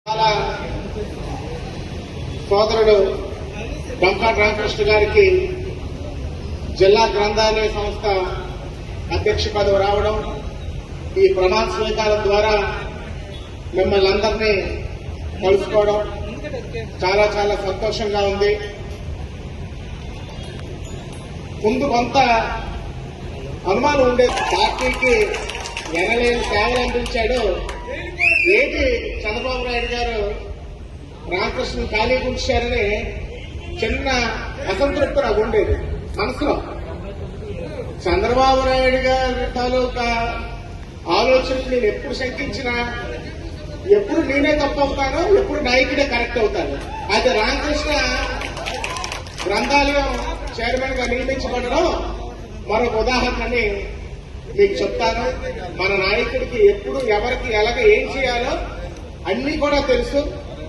చాలా సోదరుడు డంకాటి రామకృష్ణ గారికి జిల్లా గ్రంథాలయ సంస్థ అధ్యక్ష పదవి రావడం, ఈ ప్రమాణ స్వీకారం ద్వారా మిమ్మల్ని అందరినీ కలుసుకోవడం చాలా చాలా సంతోషంగా ఉంది. ముందు కొంత అనుమానం ఉండేది, పార్టీకి ఎనలేని సేవలు అందించాడు, ఏంటి చంద్రబాబు నాయుడు గారు రామకృష్ణ ఖాళీ ఉంచారని చిన్న అసంతృప్తి నాకు ఉండేది మనసులో. చంద్రబాబు నాయుడు గారి తాలూకా ఆలోచనలు నేను ఎప్పుడు శంకించినా ఎప్పుడు నేనే తప్పు అవుతాను, ఎప్పుడు నాయకుడే కరెక్ట్ అవుతాను. అయితే రామకృష్ణ గ్రంథాలయం చైర్మన్ గా నియమించబడడం మరొక ఉదాహరణని మీకు చెప్తాను. మన నాయకుడికి ఎప్పుడు ఎవరికి ఎలాగ ఏం చేయాలో అన్ని కూడా తెలుసు.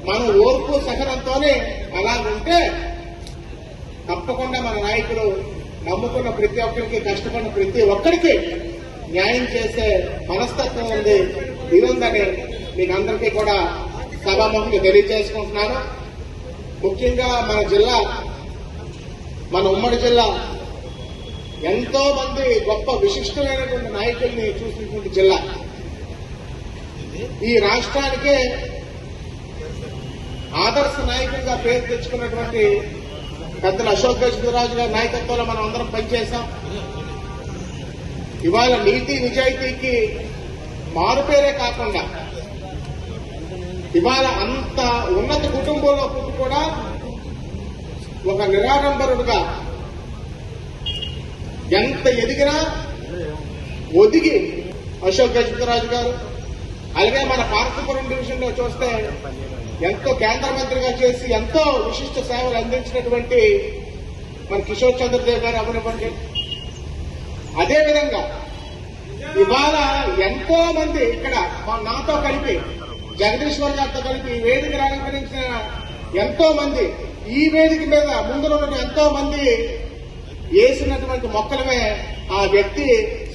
మనం ఓర్పు సహనంతోనే అలా ఉంటే తప్పకుండా మన నాయకుడు నమ్ముకున్న ప్రతి ఒక్కరికి, కష్టపడిన ప్రతి ఒక్కరికి న్యాయం చేసే మనస్తత్వం ఉంది, ఇదుందని మీకు అందరికీ కూడా సభాముఖంగా తెలియజేసుకుంటున్నాను. ముఖ్యంగా మన జిల్లా, మన ఉమ్మడి జిల్లా ఎంతో మంది గొప్ప విశిష్టమైనటువంటి నాయకుల్ని చూసినటువంటి జిల్లా. ఈ రాష్ట్రానికే ఆదర్శ నాయకుడిగా పేరు తెచ్చుకున్నటువంటి పెద్దలు అశోక్ గజపతిరాజు గారి నాయకత్వంలో మనం అందరం పనిచేశాం. ఇవాళ నీతి నిజాయితీకి మారుపేరే కాకుండా ఇవాళ అంత ఉన్నత కుటుంబంలో పుట్టి కూడా ఒక నిరాడంబరుడుగా ఎంత ఎదిగినా ఒదిగి అశోక్ గజపతిరాజు గారు, అలాగే మన పార్వతీపురం డివిజన్ లో చూస్తే ఎంతో కేంద్ర మంత్రిగా చేసి ఎంతో విశిష్ట సేవలు అందించినటువంటి మన కిషోర్ చంద్రదేవ్ గారు అవనివ్వండి. అదేవిధంగా ఇవాళ ఎంతో మంది ఇక్కడ నాతో కలిపి, జగదీశ్వర్ గారితో కలిపి ఈ వేదిక అలంకరించిన ఎంతో మంది, ఈ వేదిక మీద ముందున్న ఎంతో మంది వేసినటువంటి మొక్కలమే ఆ వ్యక్తి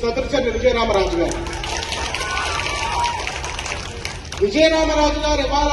సతృచర్య విజయరామరాజు గారు. విజయరామరాజు గారు ఇవాళ